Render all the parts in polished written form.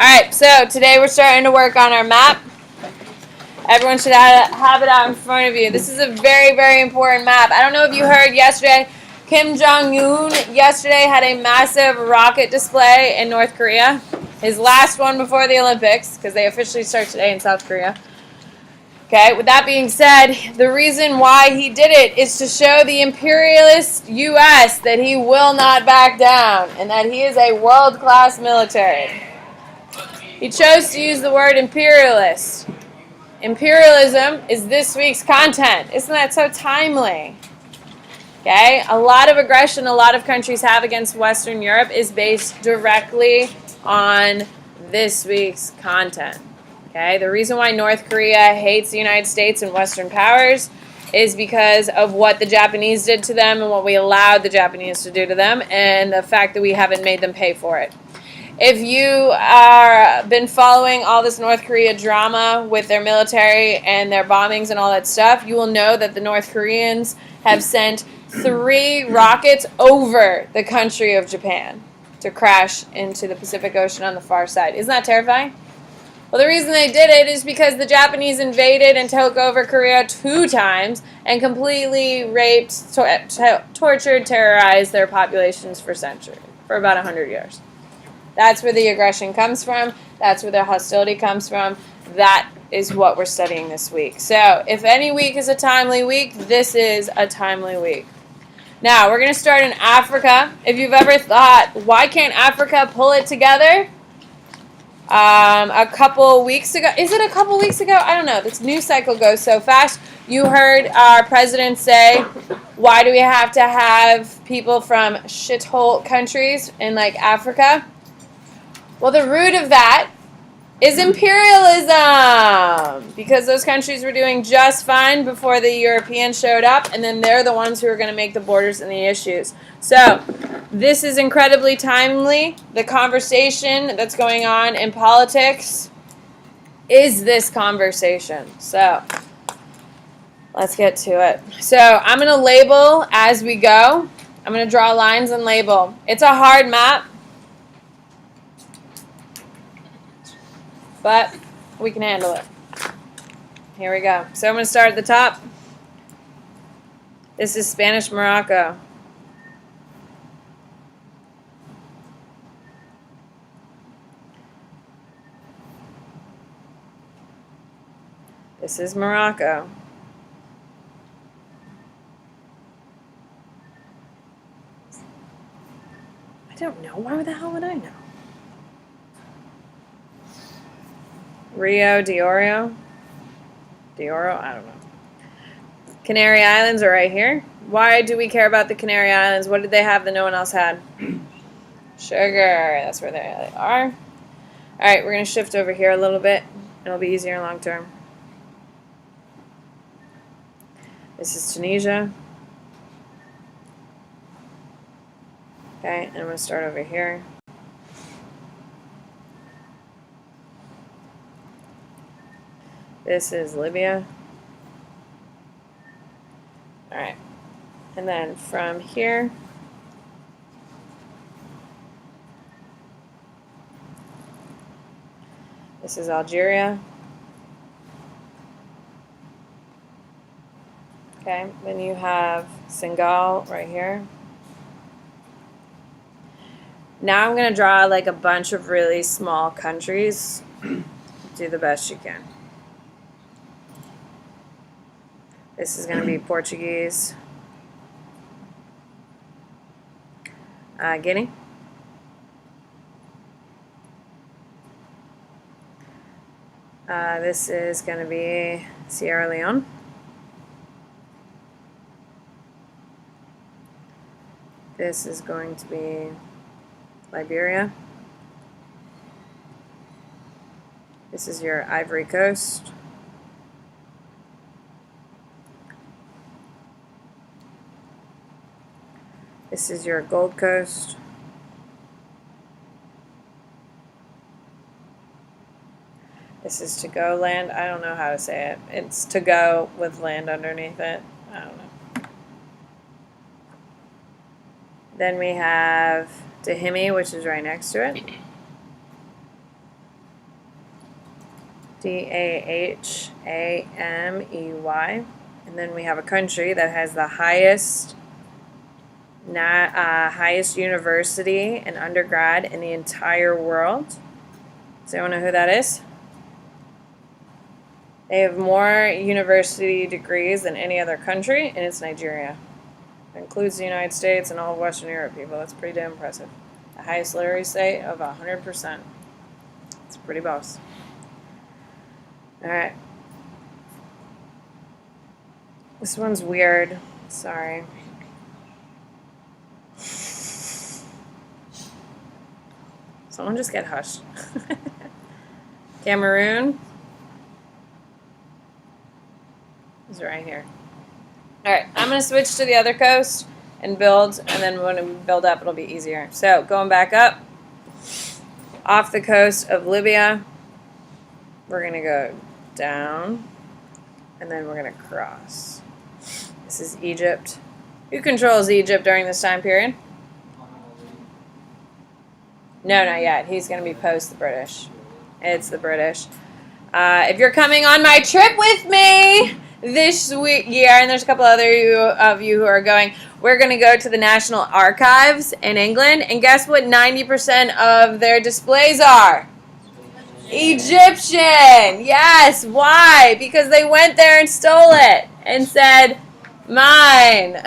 Alright, so today we're starting to work on our map. Everyone should have it out in front of you. This is a very, very important map. I don't know if you heard yesterday, Kim Jong-un yesterday had a massive rocket display in North Korea. His last one before the Olympics, because they officially start today in South Korea. Okay, with that being said, the reason why he did it is to show the imperialist U.S. that he will not back down and that he is a world-class military. He chose to use the word imperialist. Imperialism is this week's content. Isn't that so timely? Okay, a lot of aggression a lot of countries have against Western Europe is based directly on this week's content. Okay, the reason why North Korea hates the United States and Western powers is because of what the Japanese did to them and what we allowed the Japanese to do to them and the fact that we haven't made them pay for it. If you are been following all this North Korea drama with their military and their bombings and all that stuff, you will know that the North Koreans have sent 3 rockets over the country of Japan to crash into the Pacific Ocean on the far side. Isn't that terrifying? Well, the reason they did it is because the Japanese invaded and took over Korea 2 times and completely raped, tortured, terrorized their populations for about 100 years. That's where the aggression comes from. That's where the hostility comes from. That is what we're studying this week. So if any week is a timely week, this is a timely week. Now, we're going to start in Africa. If you've ever thought, why can't Africa pull it together? A couple weeks ago. Is it a couple weeks ago? I don't know. This news cycle goes so fast. You heard our president say, why do we have to have people from shithole countries in like Africa? Well, the root of that is imperialism, because those countries were doing just fine before the Europeans showed up, and then they're the ones who are going to make the borders and the issues. So this is incredibly timely. The conversation that's going on in politics is this conversation. So let's get to it. So I'm going to label as we go. I'm going to draw lines and label. It's a hard map, but we can handle it. Here we go. So I'm going to start at the top. This is Spanish Morocco. This is Morocco. I don't know. Why the hell would I know? Rio de Oro. I don't know. Canary Islands are right here. Why do we care about the Canary Islands? What did they have that no one else had? Sugar. That's where they are. All right, we're going to shift over here a little bit. It'll be easier long term. This is Tunisia. Okay, and I'm going to start over here. This is Libya. All right. And then from here, this is Algeria. Okay, then you have Senegal right here. Now I'm going to draw like a bunch of really small countries. Do the best you can. This is going to be Portuguese. Guinea. This is going to be Sierra Leone. This is going to be Liberia. This is your Ivory Coast. This is your Gold Coast. This is to-go land. I don't know how to say it. It's to-go with land underneath it. I don't know. Then we have Dahomey, which is right next to it. Dahamey. And then we have a country that has the highest university and undergrad in the entire world. Does anyone know who that is? They have more university degrees than any other country, and it's Nigeria. It includes the United States and all of Western Europe, people. That's pretty damn impressive. The highest literacy rate of 100%. It's pretty boss. Alright. This one's weird. Sorry. Someone just get hushed. Cameroon is right here. Alright, I'm going to switch to the other coast and build, and then when we build up, it'll be easier. So, going back up, off the coast of Libya, we're going to go down, and then we're going to cross. This is Egypt. Who controls Egypt during this time period? No, not yet. He's going to be post the British. It's the British. If you're coming on my trip with me this year, and there's a couple other of you who are going, we're going to go to the National Archives in England, and guess what 90% of their displays are? Egyptian! Yes! Why? Because they went there and stole it and said, mine!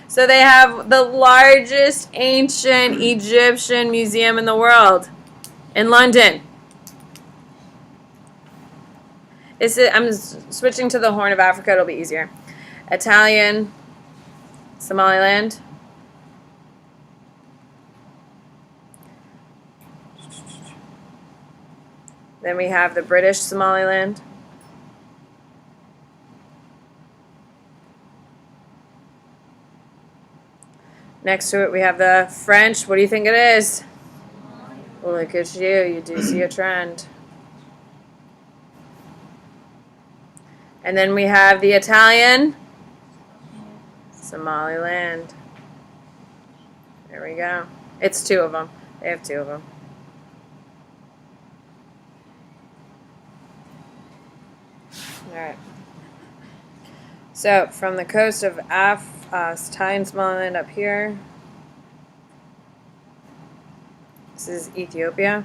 So they have the largest ancient Egyptian museum in the world in London. I'm switching to the Horn of Africa. It'll be easier. Italian, Somaliland. Then we have the British Somaliland. Next to it, we have the French. What do you think it is? Well, look at you. You do see a trend. And then we have the Italian, Somaliland. There we go. It's two of them. They have two of them. All right. So from the coast of Thai and Somaliland up here, this is Ethiopia.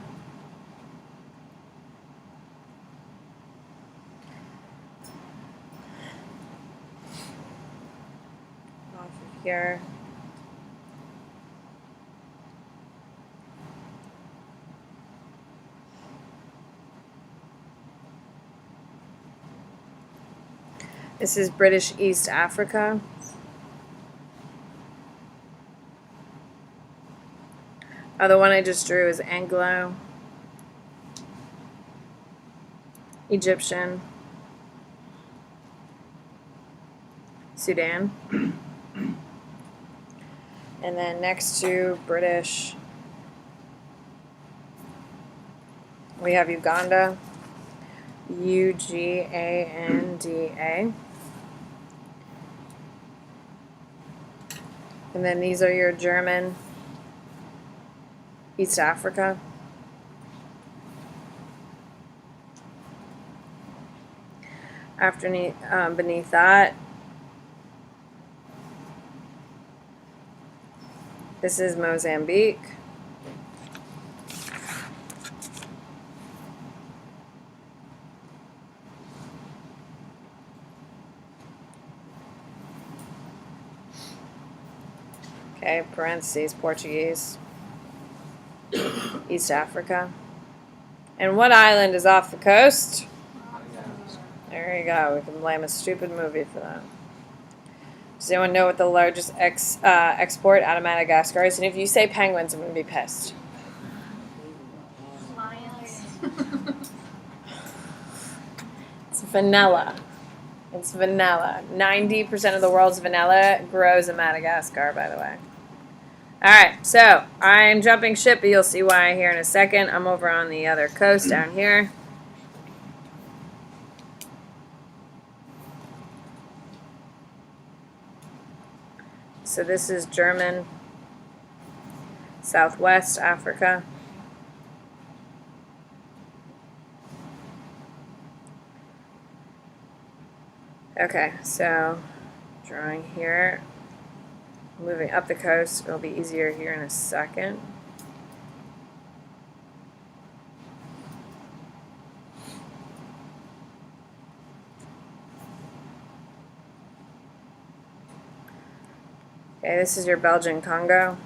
Off of here. This is British East Africa. Oh, the one I just drew is Anglo, Egyptian, Sudan. And then next to British, we have Uganda, Uganda. And then these are your German, East Africa. Beneath that, this is Mozambique. Okay, parentheses, Portuguese. East Africa. And what island is off the coast? There you go. We can blame a stupid movie for that. Does anyone know what the largest export out of Madagascar is? And if you say penguins, I'm going to be pissed. Lions. It's vanilla. It's vanilla. 90% of the world's vanilla grows in Madagascar, by the way. Alright, so I'm jumping ship, but you'll see why here in a second. I'm over on the other coast down here. So this is German, Southwest Africa. Okay, so drawing here, moving up the coast. It'll be easier here in a second. Okay, this is your Belgian Congo.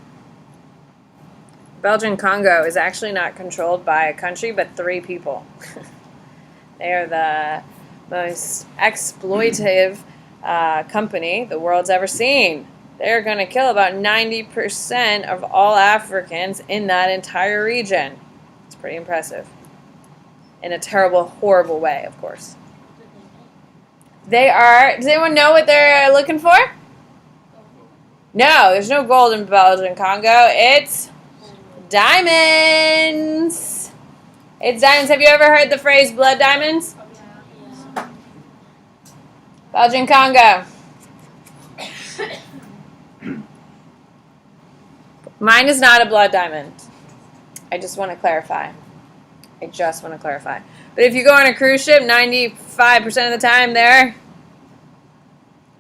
Belgian Congo is actually not controlled by a country, but 3 people. They are the most exploitative company the world's ever seen. They're going to kill about 90% of all Africans in that entire region. It's pretty impressive. In a terrible, horrible way, of course. They are, does anyone know what they're looking for? No, there's no gold in Belgian Congo. It's diamonds. It's diamonds. Have you ever heard the phrase blood diamonds? Belgian Congo. Mine is not a blood diamond. I just want to clarify. But if you go on a cruise ship, 95% of the time there, if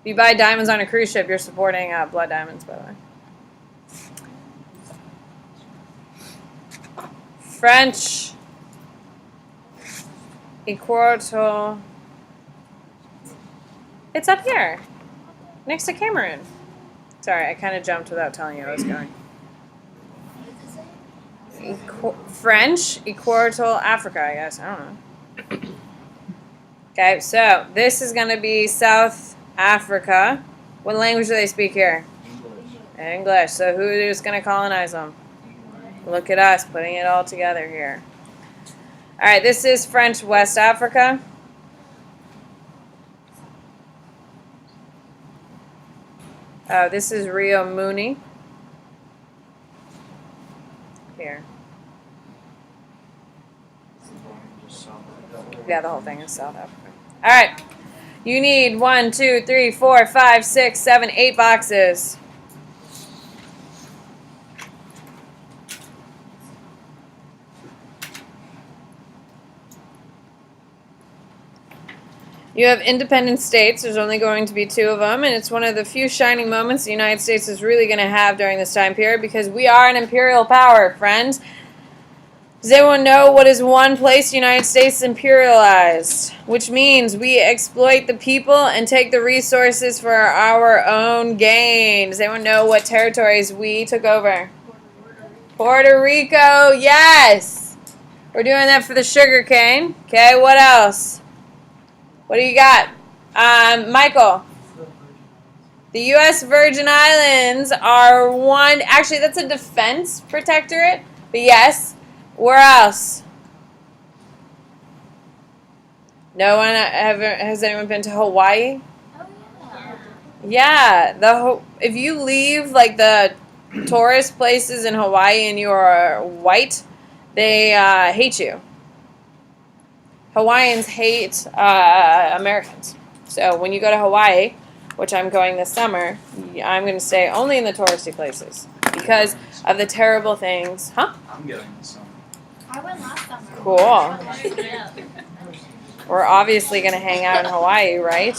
you buy diamonds on a cruise ship, you're supporting blood diamonds, by the way. French Equatorial. It's up here, next to Cameroon. Sorry, I kind of jumped without telling you where I was going. French Equatorial Africa, I guess. I don't know. Okay, so this is going to be South Africa. What language do they speak here? English. So who is going to colonize them? Look at us putting it all together here. All right, this is French West Africa. Oh, this is Rio Muni. Here. Yeah, the whole thing is South Africa. All right. You need 1, 2, 3, 4, 5, 6, 7, 8 boxes. You have independent states. There's only going to be 2 of them, and it's one of the few shining moments the United States is really going to have during this time period because we are an imperial power, friends. Does anyone know what is one place the United States imperialized? Which means we exploit the people and take the resources for our own gain. Does anyone know what territories we took over? Puerto Rico, yes! We're doing that for the sugar cane. Okay, what else? What do you got? Michael. The U.S. Virgin Islands are one... Actually, that's a defense protectorate. But yes. Where else? No one has anyone been to Hawaii? Yeah. If you leave like the tourist places in Hawaii and you are white, they hate you. Hawaiians hate Americans. So when you go to Hawaii, which I'm going this summer, I'm going to stay only in the touristy places because of the terrible things. Huh? I'm going this summer. I went last summer. Cool. We're obviously going to hang out in Hawaii, right?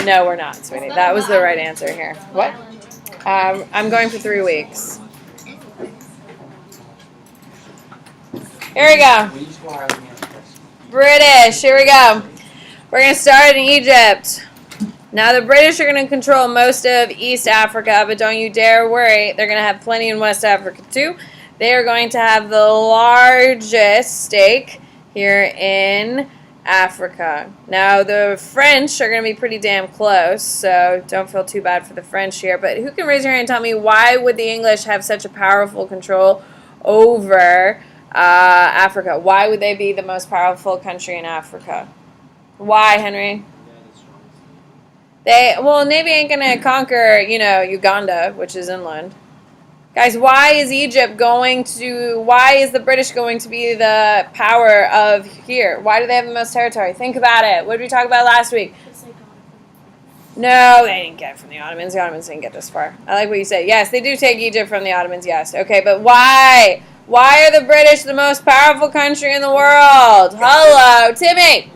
No, we're not, sweetie. That was the right answer here. What? I'm going for 3 weeks. Here we go. British. Here we go. We're going to start in Egypt. Now, the British are going to control most of East Africa, but don't you dare worry. They're going to have plenty in West Africa, too. They are going to have the largest stake here in Africa. Now, the French are going to be pretty damn close, so don't feel too bad for the French here. But who can raise your hand and tell me why would the English have such a powerful control over Africa? Why would they be the most powerful country in Africa? Why, Henry? Navy ain't going to conquer, Uganda, which is inland. Guys, why is the British going to be the power of here? Why do they have the most territory? Think about it. What did we talk about last week? No, they didn't get it from the Ottomans. The Ottomans didn't get this far. I like what you say. Yes, they do take Egypt from the Ottomans, yes. Okay, but why? Why are the British the most powerful country in the world? Hello, Timmy.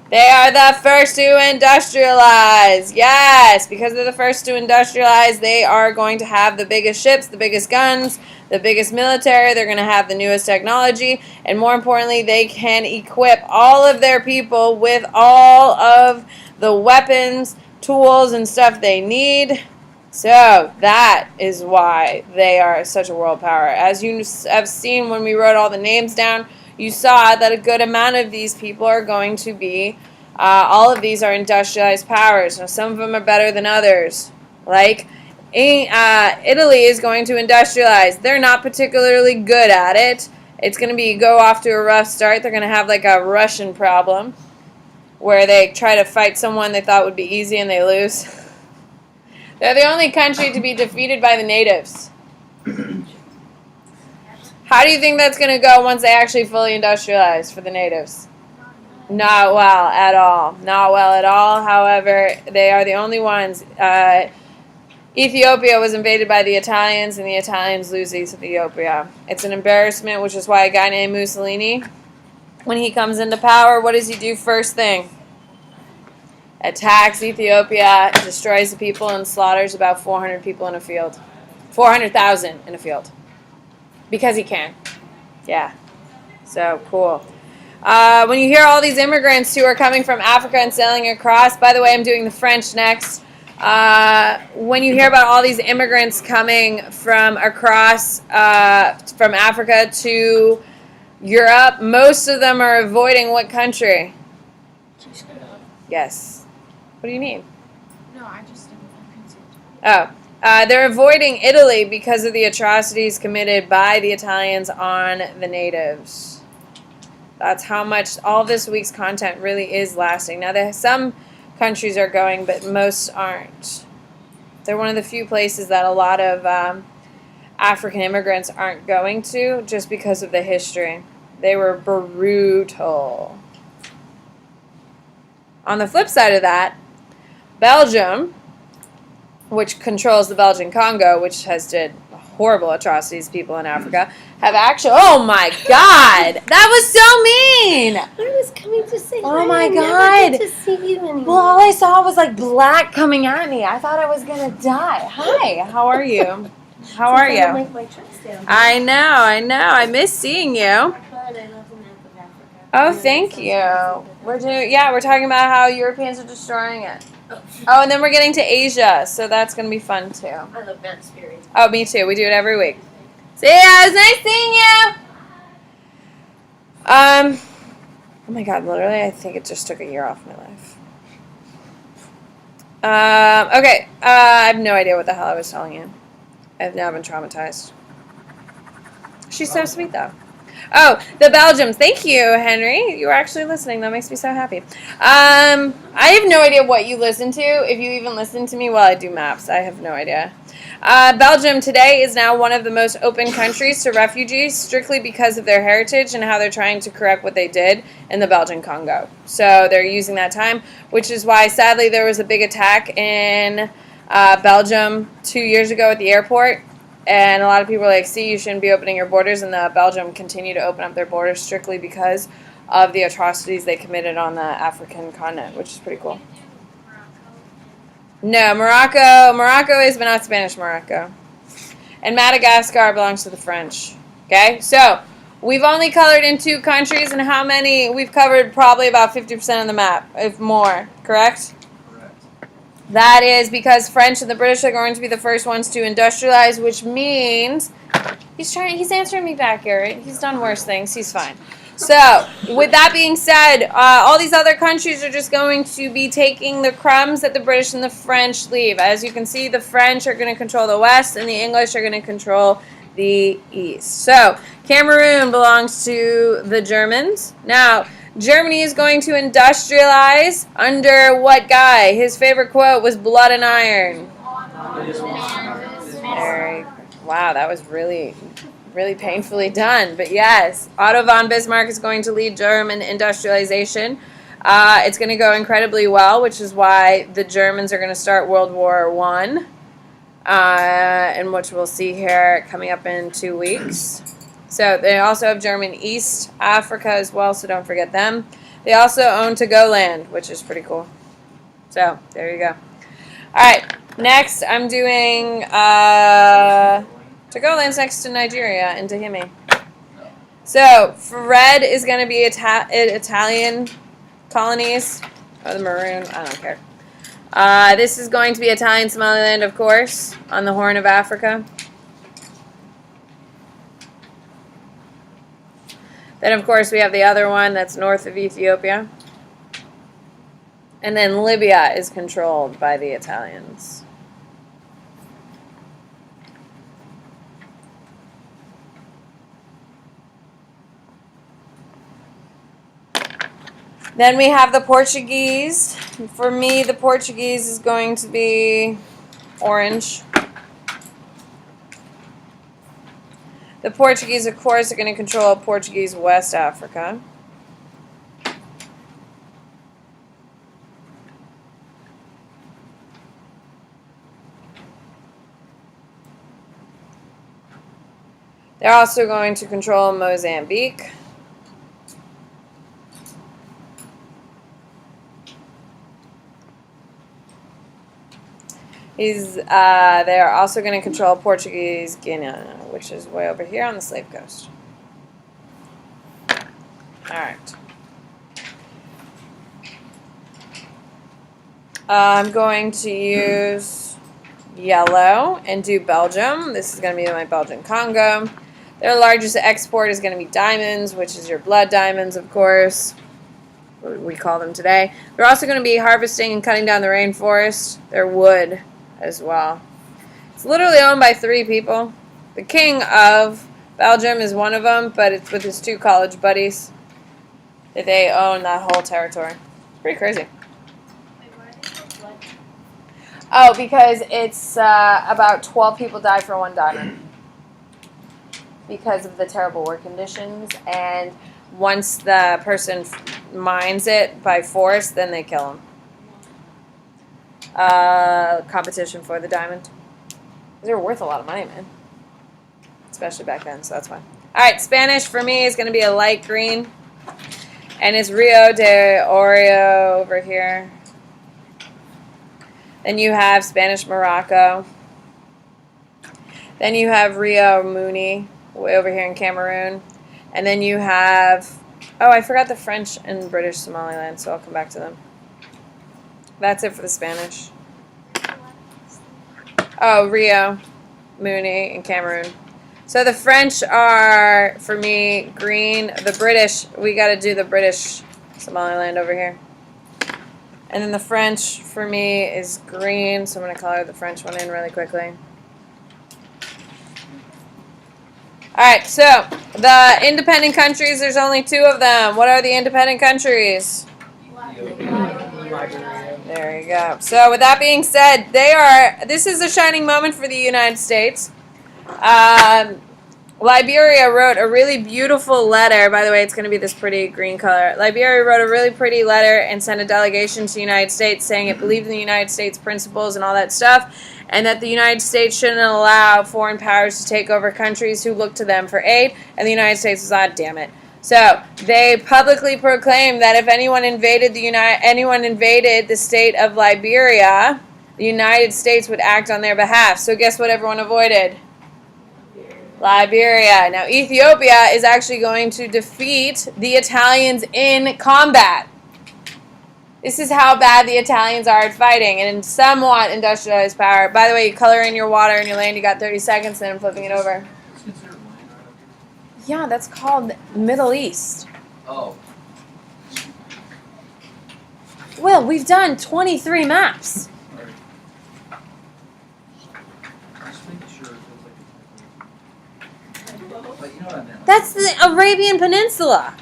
They are the first to industrialize. Yes, because they're the first to industrialize, they are going to have the biggest ships, the biggest guns, the biggest military. They're going to have the newest technology. And more importantly, they can equip all of their people with all of the weapons, tools, and stuff they need. So that is why they are such a world power. As you have seen when we wrote all the names down, you saw that a good amount of these people are going to be, all of these are industrialized powers. Now, some of them are better than others. Like, Italy is going to industrialize. They're not particularly good at it. It's going to be go off to a rough start. They're going to have like a Russian problem where they try to fight someone they thought would be easy and they lose. They're the only country to be defeated by the natives. How do you think that's going to go once they actually fully industrialize for the natives? Not well at all. Not well at all. However, they are the only ones. Ethiopia was invaded by the Italians, and the Italians lose Ethiopia. It's an embarrassment, which is why a guy named Mussolini, when he comes into power, what does he do first thing? Attacks Ethiopia, destroys the people, and slaughters about 400 people in a field. 400,000 in a field. Because he can. Yeah. So, cool. When you hear all these immigrants who are coming from Africa and sailing across, by the way, I'm doing the French next. When you hear about all these immigrants coming from across, from Africa to Europe, most of them are avoiding what country? Yes. What do you mean? No, I just am concerned. Oh. They're avoiding Italy because of the atrocities committed by the Italians on the natives. That's how much all this week's content really is lasting. Now, some countries are going, but most aren't. They're one of the few places that a lot of African immigrants aren't going to just because of the history. They were brutal. On the flip side of that, Belgium, which controls the Belgian Congo, which has did horrible atrocities to people in Africa, have actually... Oh, my God! That was so mean! I was coming to say hi. Oh, my I God. never get to see you anymore. Well, all I saw was, like, black coming at me. I thought I was going to die. Hi, how are you? How are I don't you? make my trips down. I know. I miss seeing you. But I love the map of Africa. Oh, thank you. We're talking about how Europeans are destroying it. Oh, and then we're getting to Asia, so that's going to be fun, too. I love Matt's theory. Oh, me too. We do it every week. See ya. It was nice seeing you. Oh my God, literally, I think it just took a year off my life. Okay. I have no idea what the hell I was telling you. I've now been traumatized. She's so sweet, though. Oh, the Belgians. Thank you, Henry. You were actually listening. That makes me so happy. I have no idea what you listen to. If you even listen to me while I do maps, I have no idea. Belgium today is now one of the most open countries to refugees strictly because of their heritage and how they're trying to correct what they did in the Belgian Congo. So they're using that time, which is why, sadly, there was a big attack in Belgium 2 years ago at the airport. And a lot of people are like, see, you shouldn't be opening your borders. And Belgium continue to open up their borders strictly because of the atrocities they committed on the African continent, which is pretty cool. No, Morocco is, but not Spanish Morocco. And Madagascar belongs to the French. Okay, so we've only colored in 2 countries, and how many? We've covered probably about 50% of the map, if more, correct? That is because French and the British are going to be the first ones to industrialize, which means he's answering me back here. Right? He's done worse things. He's fine. So, with that being said, all these other countries are just going to be taking the crumbs that the British and the French leave. As you can see, the French are going to control the West, and the English are going to control the East. So, Cameroon belongs to the Germans. Now, Germany is going to industrialize under what guy? His favorite quote was blood and iron. Wow, that was really painfully done. But yes, Otto von Bismarck is going to lead German industrialization. It's going to go incredibly well, which is why the Germans are going to start World War I, and which we'll see here coming up in 2 weeks. So they also have German East Africa as well, so don't forget them. They also own Togoland, which is pretty cool. So, there you go. Alright, next I'm doing Togoland's next to Nigeria and Dahomey. So, red is going to be Italian colonies. Or the maroon, I don't care. This is going to be Italian Somaliland, of course, on the Horn of Africa. Then, of course, we have the other one that's north of Ethiopia. And then Libya is controlled by the Italians. Then we have the Portuguese. For me, the Portuguese is going to be orange. The Portuguese, of course, are going to control Portuguese West Africa. They're also going to control Mozambique. They're also going to control Portuguese Guiana, which is way over here on the Slave Coast. Alright. I'm going to use yellow and do Belgium. This is going to be my Belgian Congo. Their largest export is going to be diamonds, which is your blood diamonds, of course. We call them today. They're also going to be harvesting and cutting down the rainforest. They're wood as well. It's literally owned by 3 people. The king of Belgium is one of them, but it's with his 2 college buddies that they own that whole territory. It's pretty crazy. Wait, why are they called blood? Oh, because it's about 12 people died for 1 diamond because of the terrible work conditions, and once the person mines it by force, then they kill him. Competition for the diamond. They're worth a lot of money, man. Especially back then, so that's fine. Alright, Spanish for me is going to be a light green. And it's Rio de Oro over here. Then you have Spanish Morocco. Then you have Rio Muni, way over here in Cameroon. And then you have... Oh, I forgot the French and British Somaliland, so I'll come back to them. That's it for the Spanish. Oh, Rio, Muni, and Cameroon. So the French are, for me, green. The British, we got to do the British Somaliland over here. And then the French, for me, is green. So I'm going to color the French one in really quickly. Alright, so the independent countries, there's only 2 of them. What are the independent countries? There you go. So with that being said, this is a shining moment for the United States. Liberia wrote a really beautiful letter. By the way, it's going to be this pretty green color. Liberia wrote a really pretty letter and sent a delegation to the United States saying it believed in the United States principles and all that stuff, and that the United States shouldn't allow foreign powers to take over countries who look to them for aid, and the United States was like, damn it. So they publicly proclaimed that if anyone invaded the state of Liberia, the United States would act on their behalf. So guess what everyone avoided? Liberia. Now Ethiopia is actually going to defeat the Italians in combat. This is how bad the Italians are at fighting and in somewhat industrialized power. By the way, you color in your water and your land, you got 30 seconds, then I'm flipping it over. Yeah, that's called Middle East. Oh. Will, we've done 23 maps. Sorry. Just making sure it feels like but you know what I meant. That's the Arabian Peninsula.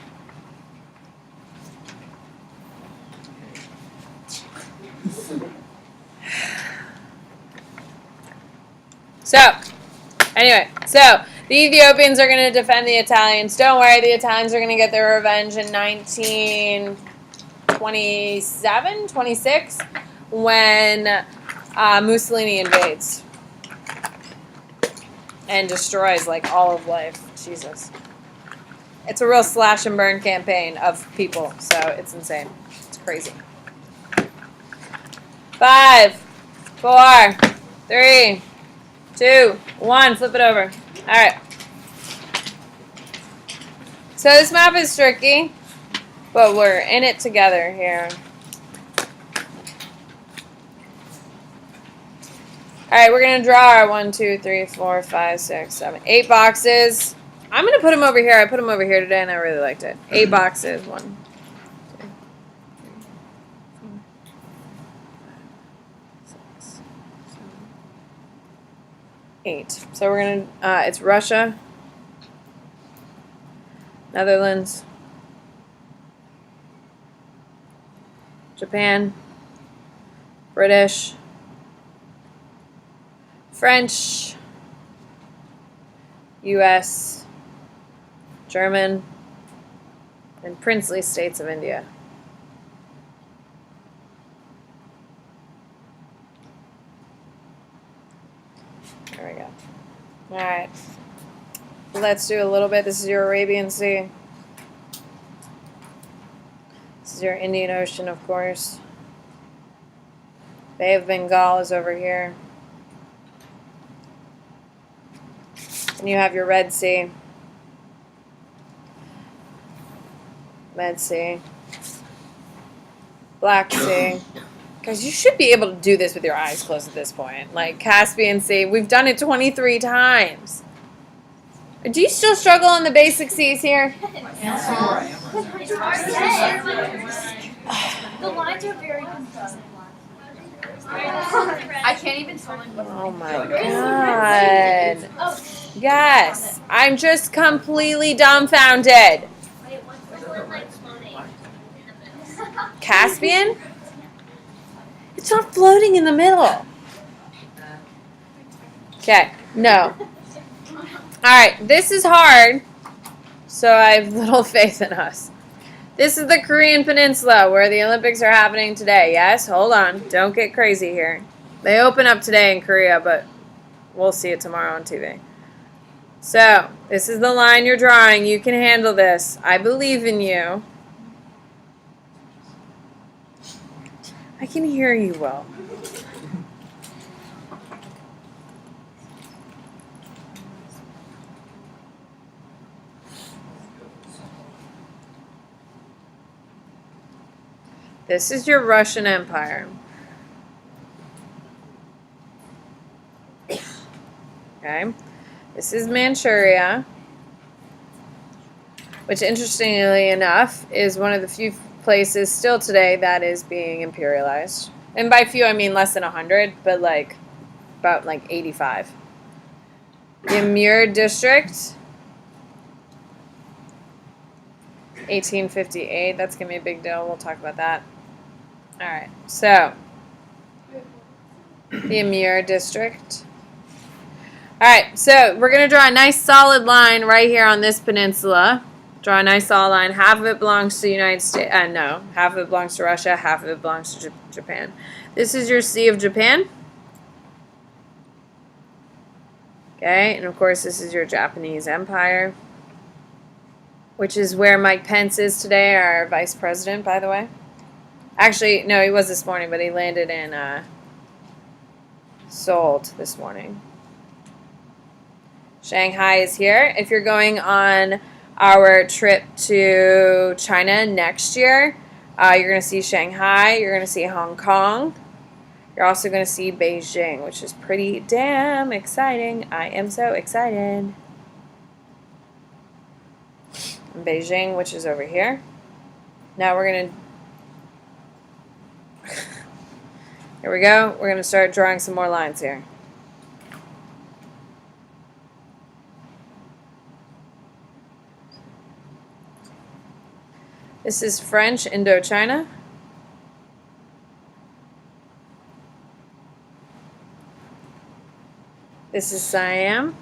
So, anyway, the Ethiopians are going to defend the Italians. Don't worry, the Italians are going to get their revenge in 1927, 26, when Mussolini invades and destroys, like, all of life. Jesus. It's a real slash and burn campaign of people, so it's insane. It's crazy. 5, 4, 3, 2, 1. Flip it over. All right. So this map is tricky, but we're in it together here. All right, we're going to draw our 1, 2, 3, 4, 5, 6, 7, 8 boxes. I'm going to put them over here. I put them over here today, and I really liked it. 8 boxes. 1, 2, 3, 4, 6, 7, 8. So we're going to, it's Russia, Netherlands, Japan, British, French, U.S., German, and princely states of India. There we go. All right. Let's do a little bit. This is your Arabian Sea. This is your Indian Ocean, of course. Bay of Bengal is over here. And you have your Red Sea. Med Sea. Black Sea. Guys, you should be able to do this with your eyes closed at this point. Like Caspian Sea. We've done it 23 times. Do you still struggle on the basic seas here? It's hard to say. The lines are very confusing. I can't even tell them what. Oh my god. Yes. I'm just completely dumbfounded. Wait, what's the one like floating in the middle? Caspian? It's not floating in the middle. Okay. No. Alright, this is hard, so I have little faith in us. This is the Korean Peninsula where the Olympics are happening today. Yes, hold on. Don't get crazy here. They open up today in Korea, but we'll see it tomorrow on TV. So, this is the line you're drawing. You can handle this. I believe in you. I can hear you well. This is your Russian Empire. Okay. This is Manchuria, which interestingly enough is one of the few places still today that is being imperialized. And by few I mean less than 100, but like about like 85. The Amur district, 1858. That's going to be a big deal. We'll talk about that. All right. So, the Amur district. All right. So, we're going to draw a nice solid line right here on this peninsula. Draw a nice solid line. Half of it belongs to the United States. No. Half of it belongs to Russia. Half of it belongs to Japan. This is your Sea of Japan. Okay. And, of course, this is your Japanese Empire, which is where Mike Pence is today, our vice president, by the way. Actually, no, he was this morning, but he landed in Seoul this morning. Shanghai is here. If you're going on our trip to China next year, you're going to see Shanghai. You're going to see Hong Kong. You're also going to see Beijing, which is pretty damn exciting. I am so excited. Beijing, which is over here. Now we're going to... Here we go. We're going to start drawing some more lines here. This is French Indochina. This is Siam.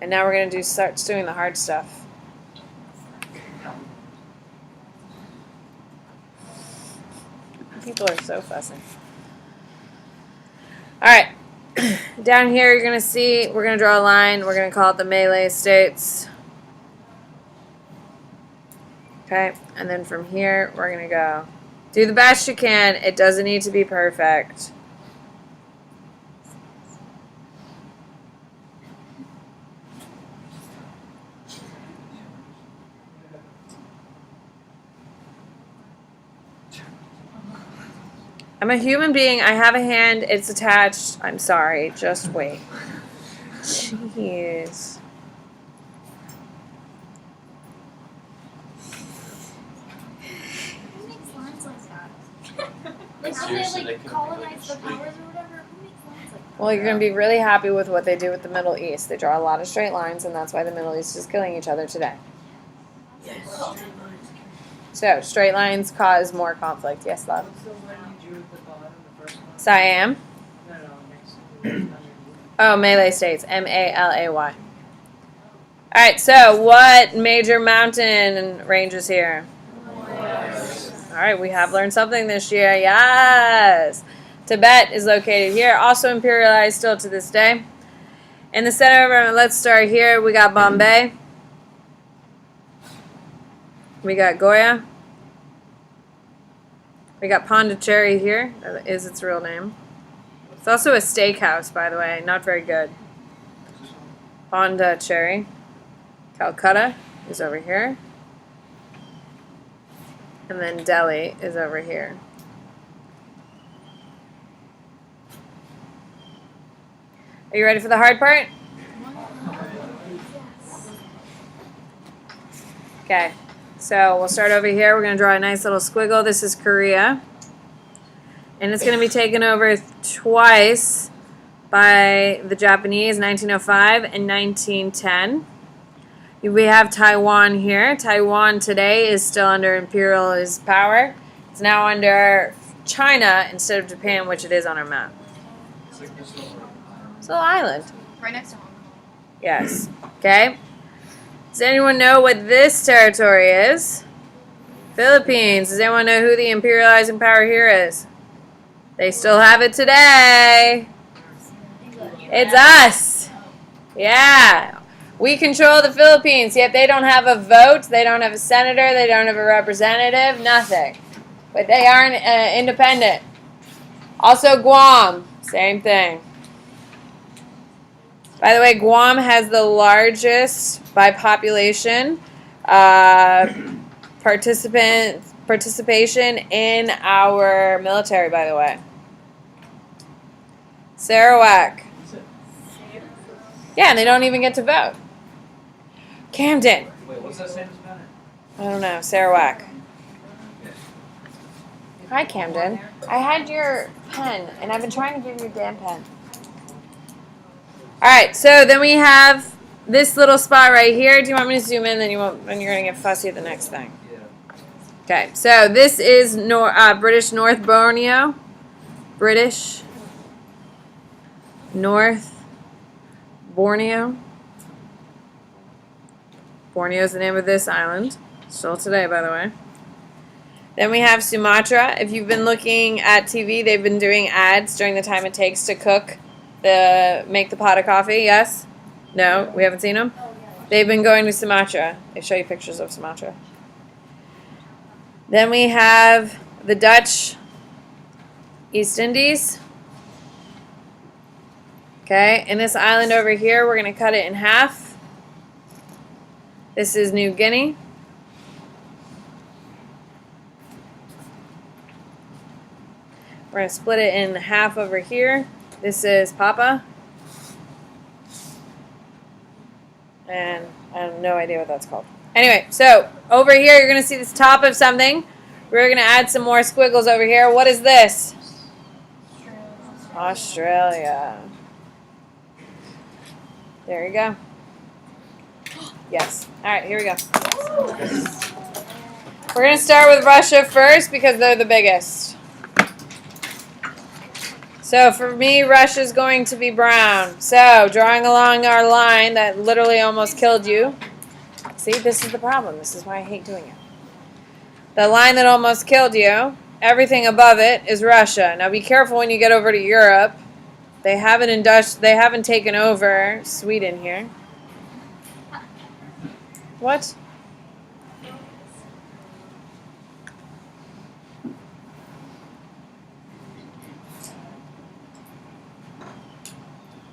And now we're going to start doing the hard stuff. People are so fussy. All right. down here you're going to see, we're going to draw a line. We're going to call it the Malay States. Okay, and then from here, we're going to go. Do the best you can. It doesn't need to be perfect. I'm a human being. I have a hand. It's attached. I'm sorry. Just wait. Jeez. Who makes lines like that? Like how Seriously, they they like couldn't colonize make the like a powers or whatever? Who makes lines like that? Well, you're going to be really happy with what they do with the Middle East. They draw a lot of straight lines, and that's why the Middle East is killing each other today. So, straight lines cause more conflict. Yes, love. What's the one you drew at the bottom, the first one? Siam. No, next underneath. Oh, Malay States. M-A-L-A-Y. All right, so what major mountain range is here? All right, we have learned something this year. Yes. Tibet is located here, also imperialized still to this day. In the center, let's start here. We got Bombay. We got Goa. We got Pondicherry here. That is its real name. It's also a steakhouse, by the way. Not very good. Pondicherry. Calcutta is over here. And then Delhi is over here. Are you ready for the hard part? Okay. So we'll start over here. We're going to draw a nice little squiggle. This is Korea. And it's going to be taken over twice by the Japanese, 1905 and 1910. We have Taiwan here. Taiwan today is still under imperialist power. It's now under China instead of Japan, which it is on our map. It's like this little It's a little island. Right next to Hong Kong. Yes. Okay. Does anyone know what this territory is? Philippines. Does anyone know who the imperializing power here is? They still have it today. It's us. Yeah. We control the Philippines, yet they don't have a vote. They don't have a senator. They don't have a representative. Nothing. But they aren't independent. Also Guam. Same thing. By the way, Guam has the largest, by population, participation in our military, by the way. Sarawak. Yeah, and they don't even get to vote. Camden. Wait, what's that same as Bennett? I don't know. Sarawak. Hi, Camden. I had your pen, and I've been trying to give you your damn pen. All right, so then we have this little spot right here. Do you want me to zoom in? Then you won't. Then you're gonna get fussy at the next thing. Yeah. Okay, so this is British North Borneo. British North Borneo. Borneo is the name of this island. Still today, by the way. Then we have Sumatra. If you've been looking at TV, they've been doing ads during the time it takes to make the pot of coffee. Yes? No? We haven't seen them? They've been going to Sumatra. They show you pictures of Sumatra. Then we have the Dutch East Indies. Okay, and this island over here, we're going to cut it in half. This is New Guinea. We're going to split it in half over here. This is Papua. And I have no idea what that's called. Anyway, so over here you're going to see this top of something. We're going to add some more squiggles over here. What is this? Australia. There you go. Yes. All right, here we go. We're going to start with Russia first because they're the biggest. So for me, Russia's going to be brown. So drawing along our line that literally almost killed you. See, this is the problem. This is why I hate doing it. The line that almost killed you, everything above it is Russia. Now be careful when you get over to Europe. They haven't taken over Sweden here. What?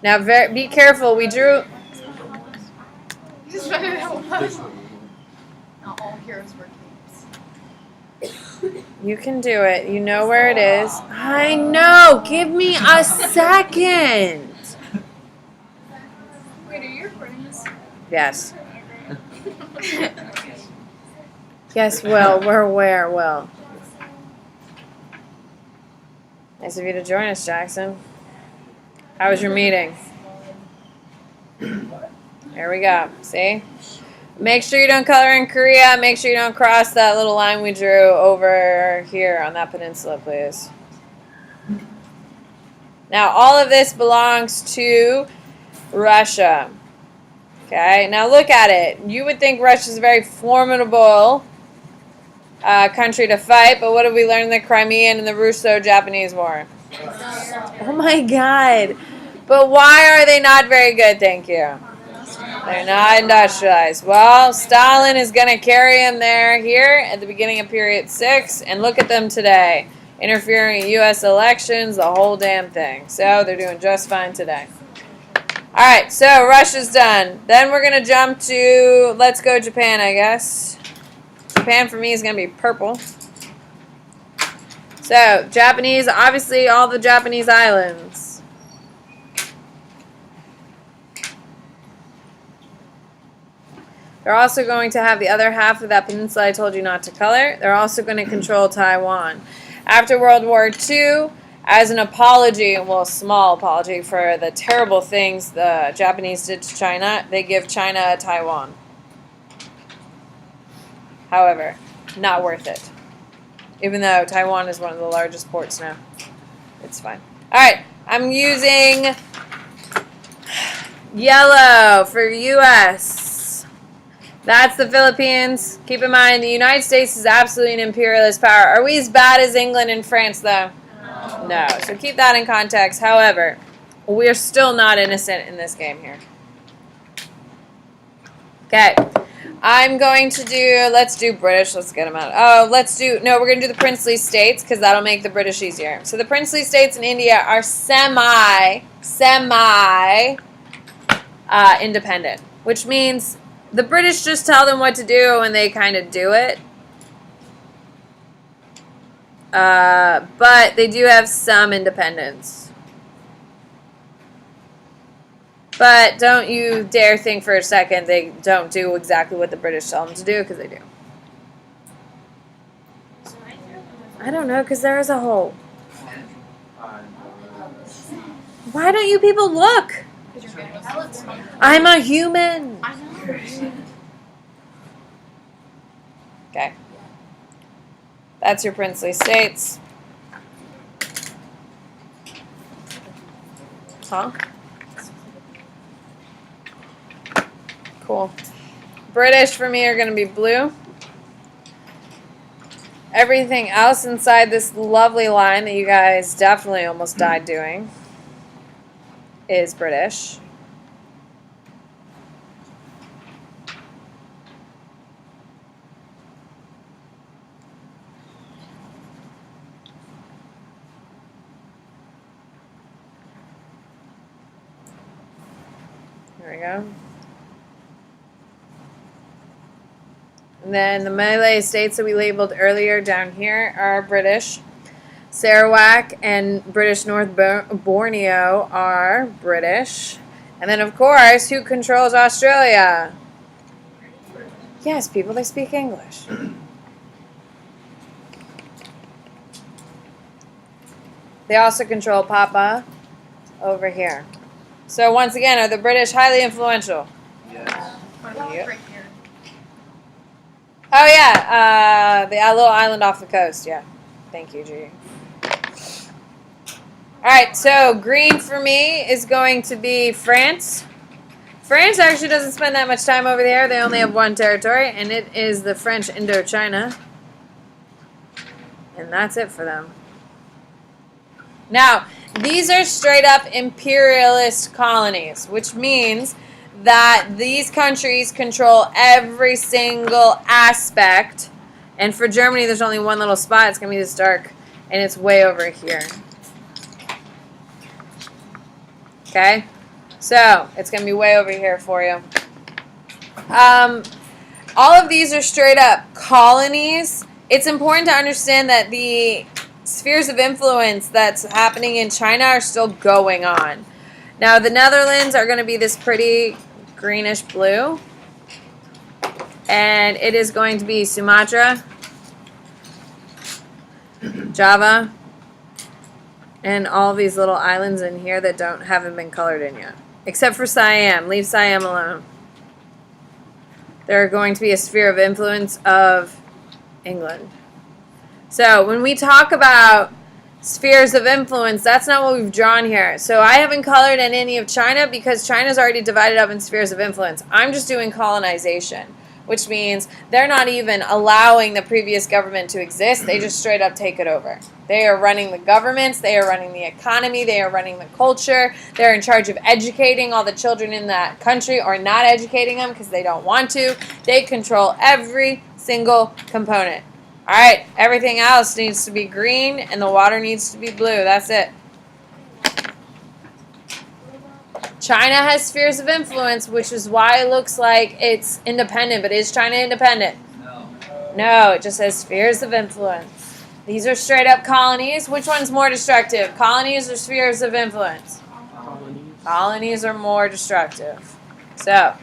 Now, be careful. We drew. Not all heroes wear capes. You can do it. You know where it is. I know. Give me a second. Wait, are you recording this? Yes. Yes, Will. We're aware, Will. Nice of you to join us, Jackson. How was your meeting? There we go. See? Make sure you don't color in Korea. Make sure you don't cross that little line we drew over here on that peninsula, please. Now, all of this belongs to Russia. Okay, now look at it. You would think Russia's a very formidable country to fight, but what did we learn in the Crimean and the Russo-Japanese War? Oh my God. But why are they not very good? Thank you. They're not industrialized. Well, Stalin is going to carry them there here at the beginning of period 6, and look at them today. Interfering in U.S. elections, the whole damn thing. So they're doing just fine today. All right, so Russia's done. Then we're going to jump to, let's go Japan, I guess. Japan for me is going to be purple. So, Japanese, obviously all the Japanese islands. They're also going to have the other half of that peninsula I told you not to color. They're also going to control Taiwan. After World War II, as an apology, well, a small apology for the terrible things the Japanese did to China, they give China Taiwan. However, not worth it. Even though Taiwan is one of the largest ports now. It's fine. Alright, I'm using yellow for U.S. That's the Philippines. Keep in mind, the United States is absolutely an imperialist power. Are we as bad as England and France, though? No. So keep that in context. However, we're still not innocent in this game here. Okay. I'm going to do, let's do British. Let's get them out. Oh, we're going to do the princely states because that'll make the British easier. So the princely states in India are semi-independent, which means the British just tell them what to do and they kind of do it. But they do have some independence. But don't you dare think for a second they don't do exactly what the British tell them to do, because they do. I don't know, because there is a hole. Why don't you people look? I'm a human. Okay. That's your princely states. Huh? Cool. British for me are going to be blue. Everything else inside this lovely line that you guys definitely almost died doing is British. There we go. And then the Malay states that we labeled earlier down here are British. Sarawak and British North Borneo are British. And then, of course, who controls Australia? Yes, people, they speak English. They also control Papua over here. So, once again, are the British highly influential? Yes. What about Yep. right here? Oh, yeah, the little island off the coast, yeah. Thank you, Judy. All right, so green for me is going to be France. France actually doesn't spend that much time over there. They only have one territory, and it is the French Indochina. And that's it for them. Now, these are straight up imperialist colonies, which means that these countries control every single aspect. And for Germany, there's only one little spot. It's going to be this dark, and it's way over here. Okay? So, it's going to be way over here for you. All of these are straight up colonies. It's important to understand that the spheres of influence that's happening in China are still going on. Now, the Netherlands are going to be this pretty greenish blue. And it is going to be Sumatra, Java, and all these little islands in here that haven't been colored in yet. Except for Siam. Leave Siam alone. They're going to be a sphere of influence of England. So when we talk about spheres of influence, that's not what we've drawn here. So I haven't colored in any of China because China's already divided up in spheres of influence. I'm just doing colonization, which means they're not even allowing the previous government to exist. They just straight up take it over. They are running the governments. They are running the economy. They are running the culture. They're in charge of educating all the children in that country or not educating them because they don't want to. They control every single component. All right, everything else needs to be green and the water needs to be blue. That's it. China has spheres of influence, which is why it looks like it's independent. But is China independent? No. No, it just says spheres of influence. These are straight up colonies. Which one's more destructive? Colonies or spheres of influence? Colonies are more destructive. So,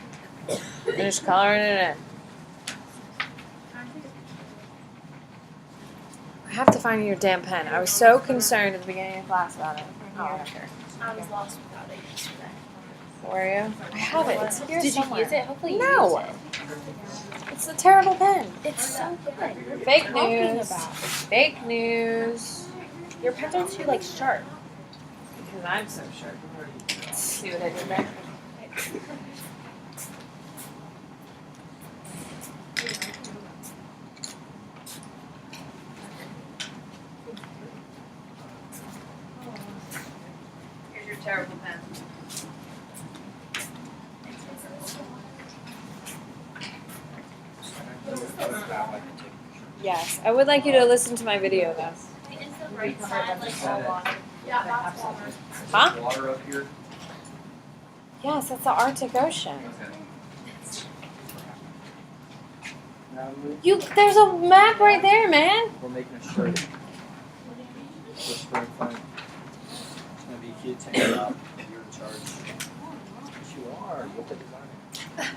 finish coloring it in. I have to find your damn pen. I was so concerned at the beginning of class about it. Oh, okay. I was lost without it yesterday. Were you? I have it. It's here Did somewhere. you use it? Hopefully you No. used it. It's a terrible pen. It's so good. Fake Talking news. about. Fake news. Your pens are too like sharp. Because I'm so sharp. See what I did there? Here's your terrible pen. Yes, I would like you to listen to my video though. Is the right side like all water? Yeah, that's water. Huh? Water up here? Yes, that's the Arctic Ocean. There's a map right there, man. We're making a shirt for spring fling. It's gonna be kid tank top. You're in charge. Yes, you are. You're the designer.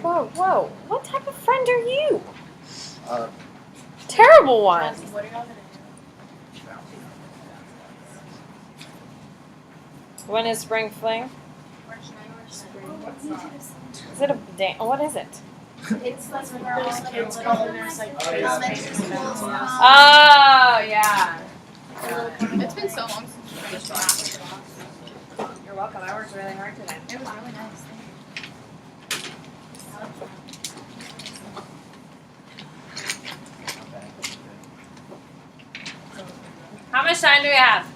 Whoa. What type of friend are you? Uh, Terrible one. What are y'all gonna When is spring fling? do? Is it a day? What is it? It's like when those kids come and there's like Oh, yeah. It's been so long since we finished math. You're welcome. I worked really hard today. It was really nice. How much time do we have?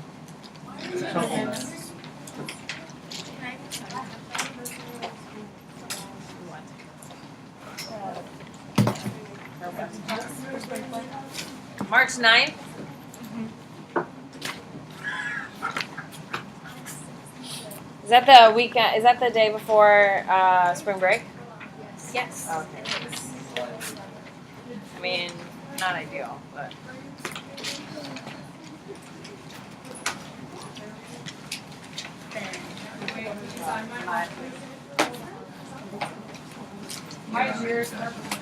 March 9th? Is that the weekend? Is that the day before spring break? Yes. Okay. I mean, not ideal, but.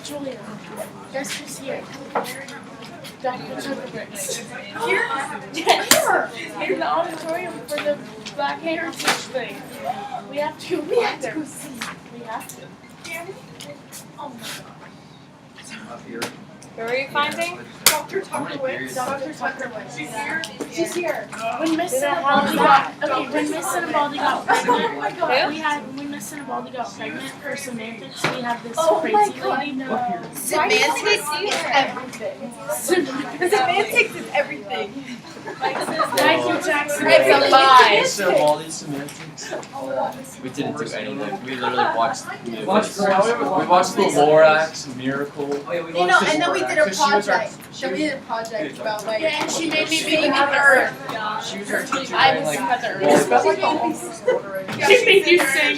Julia, guess who's here? Dr. Zuckerberg. Here in the auditorium for the Black Heritage thing. We have to go see. We have to. Oh my god. up here. Who are you finding? Dr. Tuckerwitz. Dr. Tuckerwitz. She's here. She's here. When Miss Who the hell is Sinibaldi that? got when Miss Sinibaldi got pregnant, Who? when Miss Sinibaldi got pregnant for semantics, we have this Oh my crazy God, lady. Semantics is everything. Semantics is everything. Michael Jackson. It's a lie. So all these semantics. We didn't do anything. We literally watched movies. Watched We watched the Lorax Miracle. Oh, yeah, we You know, watched and then we did a Because she was our- project. Then we did a project about like. Yeah, and she made me saving be the the earth. She was our teacher I during was like about to World earth. War Like II. the whole quarter. She made you sing.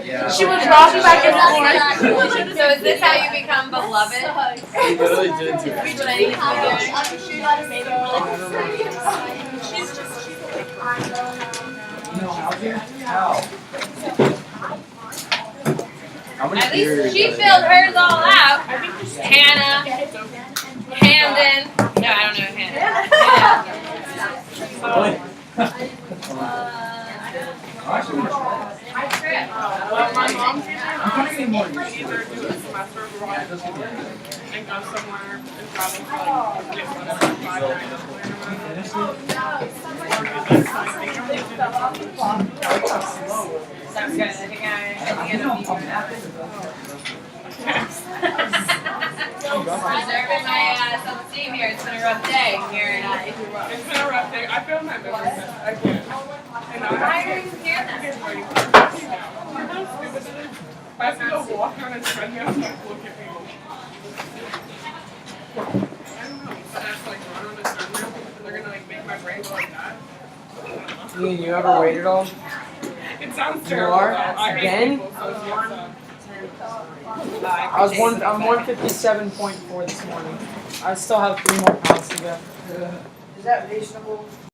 Yeah. She would rock back and forth. So is this how you become beloved? We literally didn't do Which anything. one you No, how? How many At beers least she are filled there? hers all out. Hannah, Hamden. No, I don't know Hannah. Really? Well, my mom I'm kind of getting more used to either it. do a semester abroad Yeah, just get it. and go somewhere and travel for like get whatever 5 nights or Sounds good. I think I know. Preserving my self-esteem here. It's been a rough day here in It's been a rough day. I feel my memory. I can't. And Why are you here then? You know how stupid it is? I have to go walk on a treadmill and like look at people. I don't know. But I have to like run on a treadmill and they're gonna like make my brain go like that. Ian, you ever waited all? It sounds You terrible. are? though. I hate Again? people, so it's I'm 157.4 this morning. I still have 3 more pounds to go. Is that reasonable?